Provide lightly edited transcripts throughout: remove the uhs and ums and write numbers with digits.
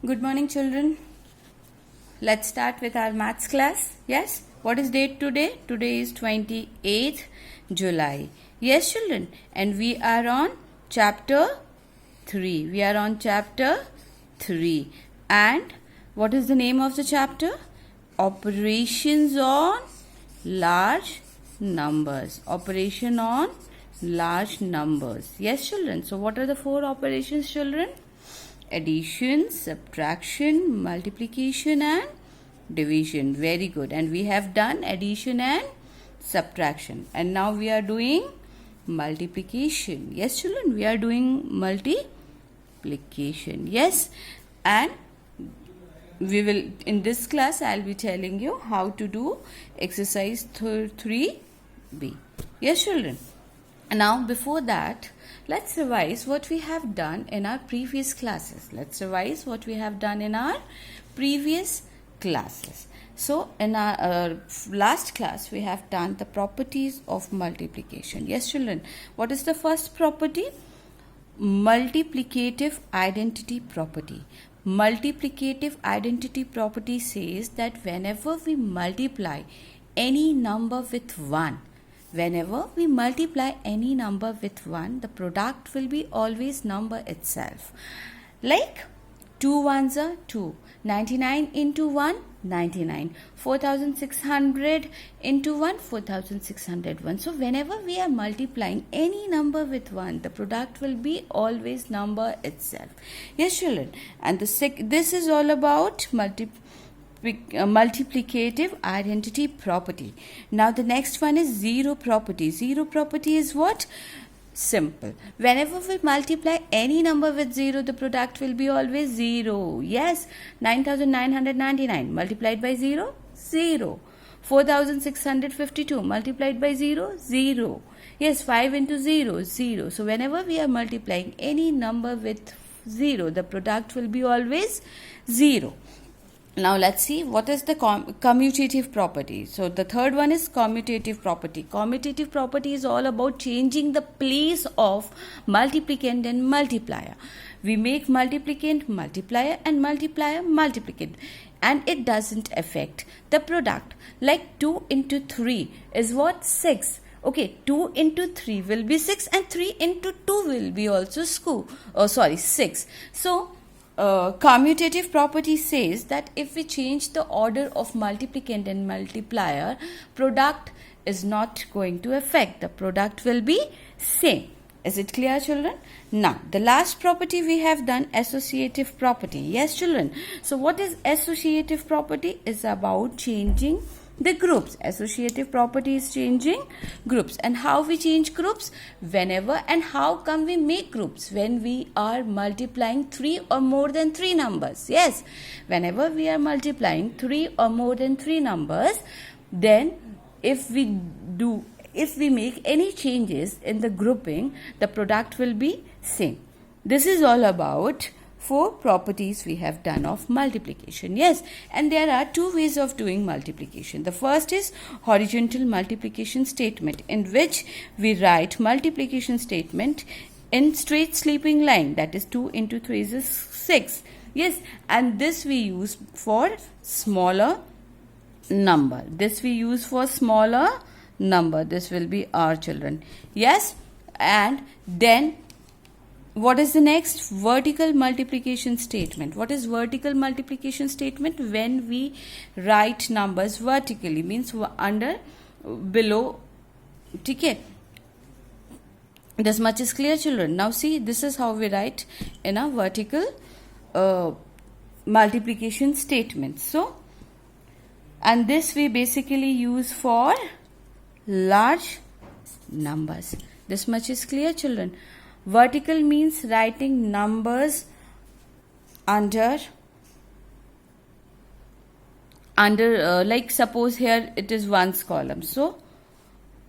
Good morning, children. Let's start with our maths class. Yes, what is date today? Today is 28th July. Yes, children, and we are on chapter 3. We are on chapter 3. And what is the name of the chapter? Operations on large numbers. Operation on large numbers. Yes, children. So what are the 4 operations, children? Addition, subtraction, multiplication and division. Very good. And we have done addition and subtraction. And now we are doing multiplication. Yes, children, we are doing multiplication. Yes. And we will, in this class, I'll be telling you how to do exercise 3B. Yes, children. Now, before that, let's revise what we have done in our previous classes. So, in our last class, we have done the properties of multiplication. Yes, children. What is the first property? Multiplicative identity property. Multiplicative identity property says that whenever we multiply any number with 1, the product will be always number itself. Like 2 ones are 2, 99 into 1, 99, 4600 into 1, 4601. So whenever we are multiplying any number with 1, the product will be always number itself. Yes, children. And this is all about multiplicative identity property. Now the next one is zero property. Zero property is what? Simple. Whenever we multiply any number with 0, the product will be always 0. Yes, 9999 multiplied by 0, 0. 4652 multiplied by 0, 0. Yes, 5 into 0, 0. So whenever we are multiplying any number with 0, the product will be always 0. Now let's see what is the commutative property. So the third one is commutative property. Commutative property is all about changing the place of multiplicand and multiplier. We make multiplicand multiplier and multiplier multiplicand, and it doesn't affect the product. Like 2 into 3 is what? 6. Okay, 2 into 3 will be 6 and 3 into 2 will be also 6. So commutative property says that if we change the order of multiplicand and multiplier, product is not going to affect. The product will be same. Is it clear, children? Now, the last property we have done, associative property. Yes, children. So what is associative property? Is about changing the groups. Associative property is changing groups. And how we change groups? Whenever and how come we make groups? When we are multiplying 3 or more than 3 numbers. Yes, whenever we are multiplying 3 or more than 3 numbers, then if we make any changes in the grouping, the product will be same. This is all about 4 properties we have done of multiplication. Yes, and there are 2 ways of doing multiplication. The first is horizontal multiplication statement, in which we write multiplication statement in straight sleeping line. That is 2 into 3 is 6. Yes, and this we use for smaller number. This will be our children. Yes, and then what is the next? Vertical multiplication statement. What is vertical multiplication statement? When we write numbers vertically, means below. Okay. This much is clear, children. Now see, this is how we write in a vertical multiplication statement. So, and this we basically use for large numbers. This much is clear, children. Vertical means writing numbers under like suppose here it is 1's column. So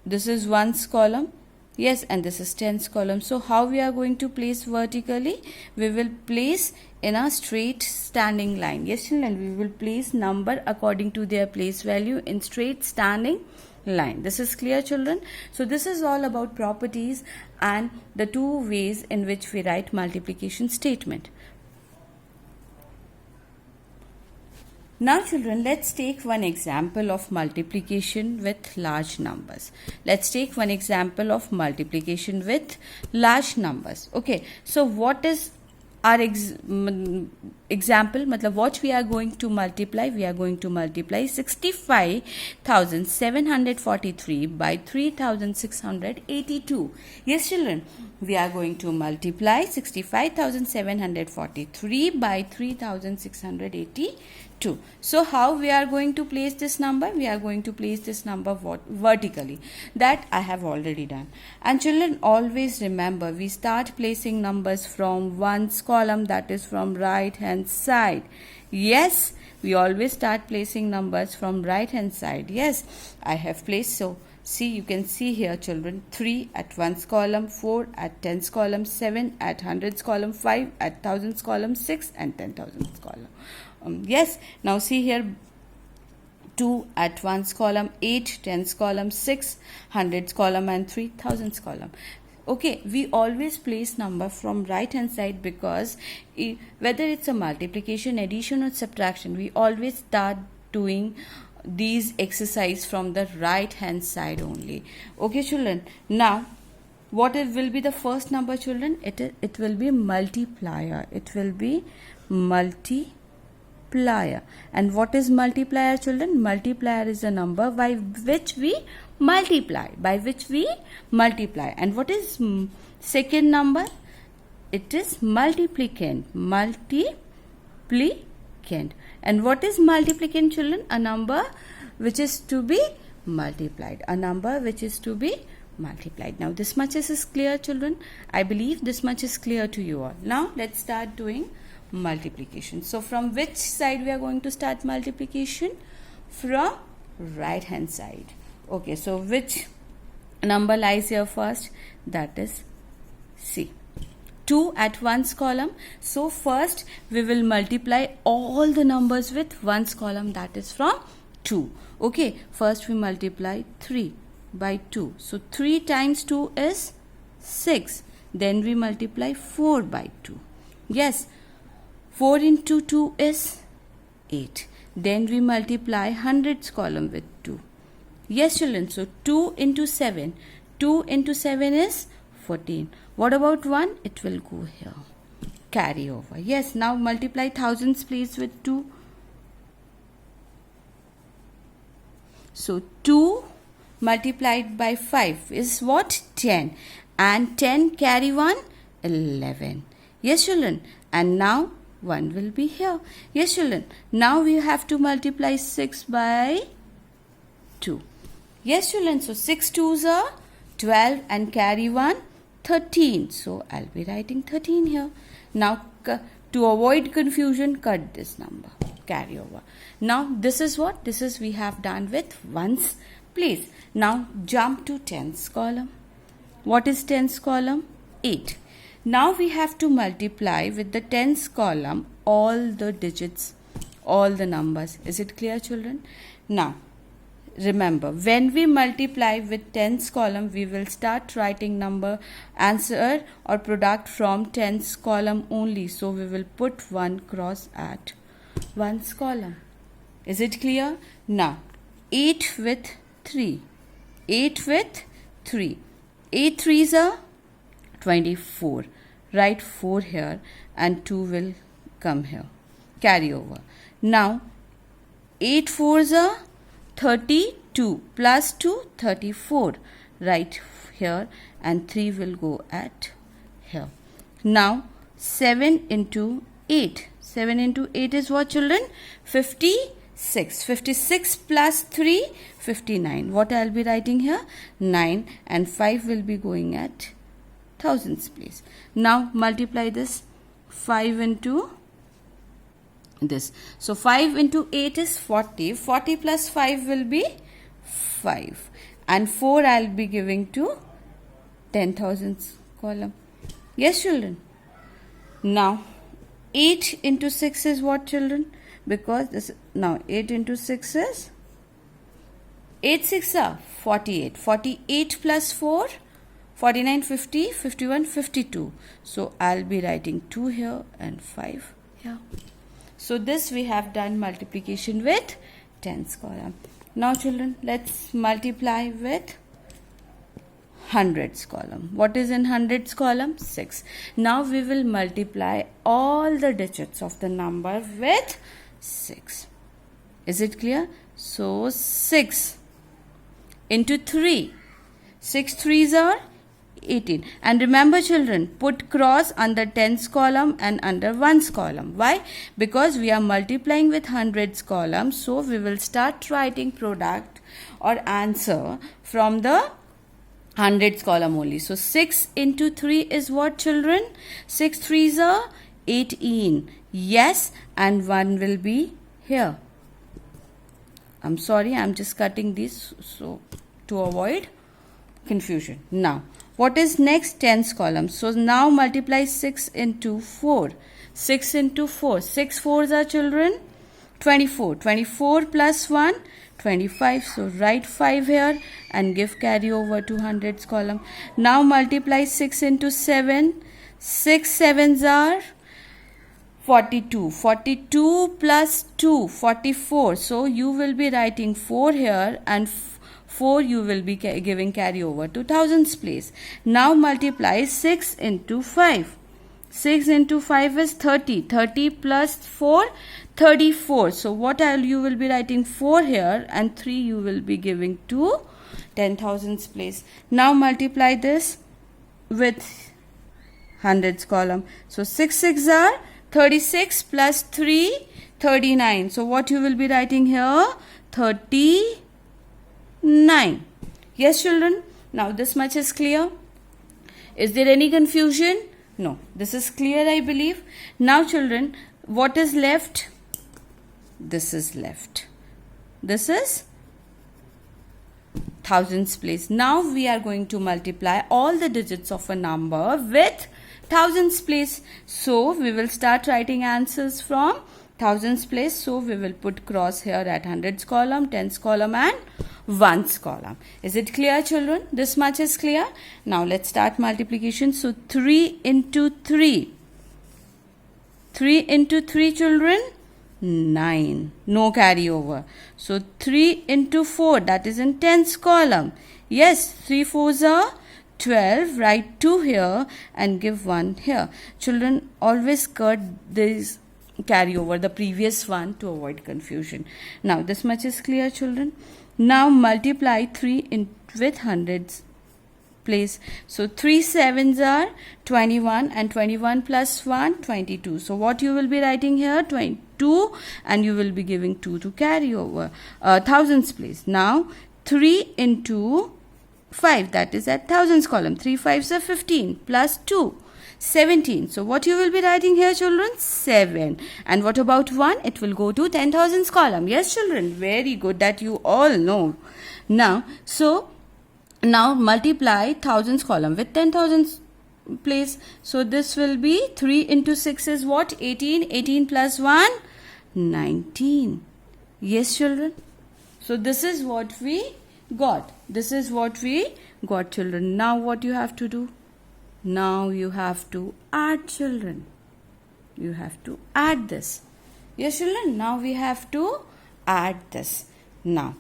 this is 1's column. Yes, and this is 10's column. So how we are going to place vertically? We will place in a straight standing line. Yes, children, we will place number according to their place value in straight standing line. This is clear, children? So this is all about properties and the two ways in which we write multiplication statement. Now children, let's take one example of multiplication with large numbers. Let's take one example of multiplication with large numbers. Okay, so what is our example? Matlab, what we are going to multiply? We are going to multiply 65,743 by 3,682. Yes children, we are going to multiply 65,743 by 3,682. So how we are going to place this number? We are going to place this number vertically. That I have already done. And children, always remember, we start placing numbers from ones column, that is from right hand side. Yes, we always start placing numbers from right hand side. Yes, I have placed. So see, you can see here children, 3 at ones column, 4 at tens column, 7 at hundreds column, 5 at thousands column, 6 and 10,000s column. Yes, now see here, 2 at ones column, 8 tens column, 6 hundreds column and 3 thousands column. Okay, we always place number from right hand side because whether it's a multiplication, addition or subtraction, we always start doing these exercise from the right hand side only. Okay children, now what it will be the first number children? It will be multiplier. It will be multiplier. And what is multiplier children? Multiplier is a number by which we multiply. And what is second number? It is multiplicand. And what is multiplicand children? A number which is to be multiplied. Now this much is clear children. I believe this much is clear to you all. Now let's start doing multiplication. So from which side we are going to start multiplication? From right hand side. Okay, so which number lies here first? That is C. 2 at ones column. So first we will multiply all the numbers with ones column, that is from 2. Okay, first we multiply 3 by 2. So 3 times 2 is 6. Then we multiply 4 by 2. Yes, 4 into 2 is 8. Then we multiply hundreds column with 2. Yes children, so 2 into 7. 2 into 7 is 14. What about 1? It will go here. Carry over. Yes, now multiply thousands please with 2. So 2 multiplied by 5 is what? 10. And 10 carry 1? 11. Yes children, and now 1 will be here. Yes children, now we have to multiply 6 by 2. Yes children, so 6 2s are 12 and carry 1 13. So I'll be writing 13 here. Now to avoid confusion, cut this number. Carry over. Now this is what? This is we have done with ones place. Now jump to tens column. What is tens column? 8. Now we have to multiply with the tens column all the digits, all the numbers. Is it clear children? Now remember, when we multiply with tens column, we will start writing number, answer or product from tens column only. So we will put 1 cross at ones column. Is it clear? Now 8 with 3. 8 with 3. 8 3s are 24. Write 4 here and 2 will come here. Carry over. Now 8 4s are 32 plus 2 34. Write here and 3 will go at here. Now 7 into 8. 7 into 8 is what children? 56. 56 plus 3 59. What I'll be writing here? 9 and 5 will be going at thousands place. Now multiply this 5 into this. So 5 into 8 is 40. 40 plus 5 will be 5. And 4 I'll be giving to 10,000s column. Yes children. Now 8 into 6 is what children? Because this now 8 into 6 is 8 6 are 48. 48 plus 4 49 50 51 52. So I'll be writing 2 here and 5 here. So this we have done multiplication with tens column. Now children, let's multiply with hundreds column. What is in hundreds column? 6. Now we will multiply all the digits of the number with 6. Is it clear? So 6 into 3. 6 threes are 18. And remember children, put cross under tens column and under ones column. Why? Because we are multiplying with hundreds column. So we will start writing product or answer from the hundreds column only. So 6 into 3 is what children? 6 threes are 18. Yes, and 1 will be here. I'm sorry, I'm just cutting this so to avoid confusion. Now, what is next? Tens column. So now multiply 6 into 4. 6 into 4. 6 fours are children 24. 24 plus 1, 25. So write 5 here and give carry over to hundreds column. Now multiply 6 into 7. 6 sevens are 42. 42 plus 2, 44. So you will be writing 4 here and 4 you will be giving carry over to thousands place. Now multiply 6 into 5. 6 into 5 is 30. 30 plus 4, 34. So what you will be writing 4 here and 3 you will be giving to 10,000s place. Now multiply this with hundreds column. So 6 6 are 36 plus 3, 39. So what you will be writing here? 39. Yes children, now this much is clear. Is there any confusion? No, this is clear I believe. Now children, what is left? This is left. This is thousands place. Now we are going to multiply all the digits of a number with thousands place. So we will start writing answers from thousands place. So we will put cross here at hundreds column, tens column and ones column. Is it clear children? This much is clear. Now let's start multiplication. So 3 into 3. 3 into 3 children? 9. No carry over. So 3 into 4, that is in tens column. Yes, 3 fours are 12. Write 2 here and give 1 here. Children, always cut this carry over the previous one to avoid confusion. Now this much is clear children. Now multiply 3 with hundreds place. So 3 sevens are 21 and 21 plus 1, 22. So what you will be writing here? 22 and you will be giving 2 to carry over thousands place. Now 3 into 5, that is at thousands column. 3 5s are 15 plus 2. 17. So what you will be writing here children? 7. And what about 1? It will go to 10,000s column. Yes children, very good that you all know. Now multiply thousands column with 10,000s place. So this will be 3 into 6 is what? 18. 18 plus 1, 19. Yes children. So this is what we got. This is what we got children. Now what you have to do? Now you have to add children. You have to add this. Yes children, now we have to add this. Now,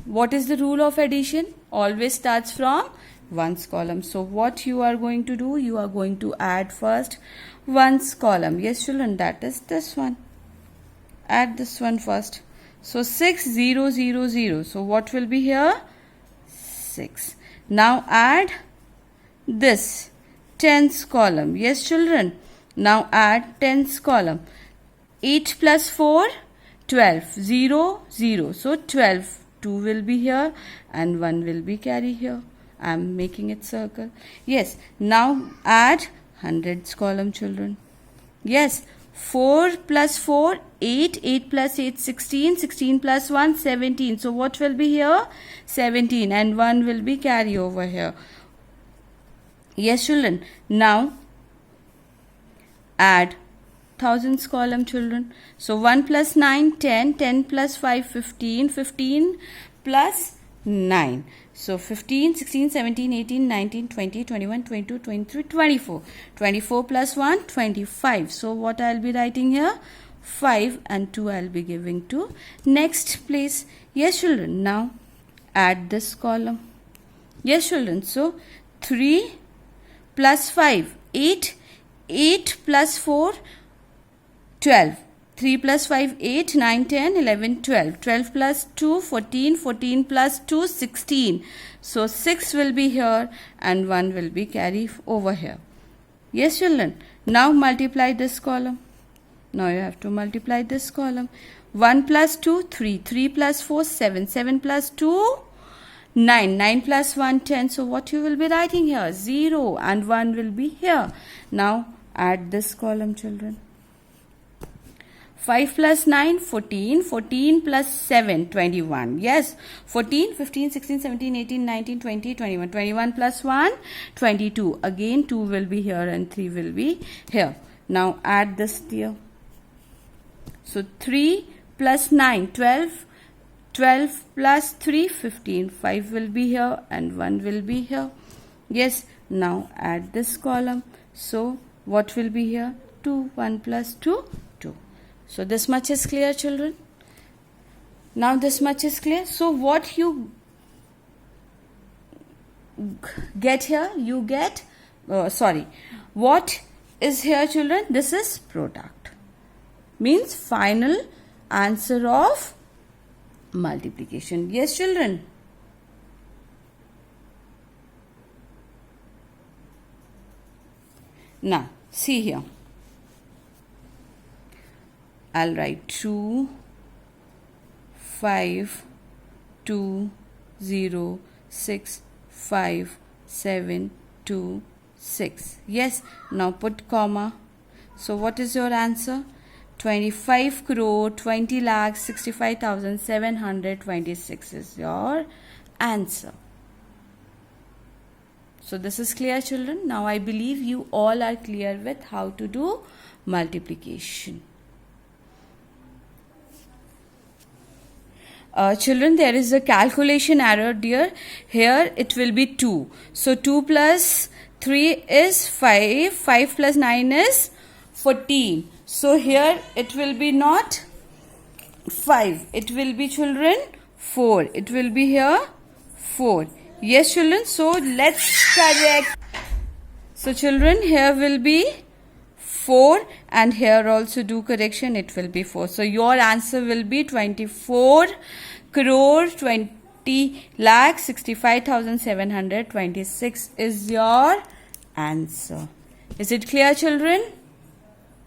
what is the rule of addition? Always starts from ones column. So what you are going to do? You are going to add first ones column. Yes children, that is this one. Add this one first. So 6 0 0 0. So what will be here? 6. Now add this tens column. Yes children, now add tens column. 8 plus 4, 12. 0 0. So 12. 2 will be here and 1 will be carry here. I am making it circle. Yes, now add hundreds column children. Yes, 4 plus 4, 8. 8 plus 8, 16. 16 plus 1, 17. So what will be here? 17 and 1 will be carry over here. Yes children, now add thousands column children. So 1 plus 9, 10. 10 plus 5, 15. 15 plus 9. So 15, 16, 17, 18, 19, 20, 21, 22, 23, 24. 24 plus 1, 25. So what I'll be writing here? 5 and 2 I'll be giving to next place. Yes children, now add this column. Yes children, so 3 plus 5, 8, 8 plus 4, 12. 3 plus 5, 8, 9, 10, 11, 12. 12 plus 2, 14. 14 plus 2, 16. So 6 will be here and 1 will be carried over here. Yes children, now multiply this column. Now you have to multiply this column. 1 plus 2, 3. 3 plus 4, 7. 7 plus 2, 9. 9 plus 1, 10. So what you will be writing here? 0 and 1 will be here. Now add this column children. 5 plus 9, 14. 14 plus 7, 21. Yes, 14, 15, 16, 17, 18, 19, 20, 21. 21 plus 1, 22. Again 2 will be here and 3 will be here. Now add this here. So 3 plus 9, 12. 12 plus 3, 15. 5 will be here and 1 will be here. Yes, now add this column. So what will be here? 2. 1 plus 2, 2. So this much is clear children. Now this much is clear. So what you get here? You get, what is here children? This is product. Means final answer of multiplication. Yes children. Now see here. I'll write 2, 5, 2, 0, 6, 5, 7, 2, 6. Yes, now put comma. So what is your answer? 25 crore 20 lakhs 65,726 is your answer. So this is clear children. Now I believe you all are clear with how to do multiplication. Children, there is a calculation error dear. Here it will be 2. So 2 plus 3 is 5. 5 plus 9 is 14. So here it will be not 5. It will be children 4. It will be here 4. Yes children. So let's correct. So children, here will be 4 and here also do correction. It will be 4. So your answer will be 24 crore 20 lakh 65,726 is your answer. Is it clear children?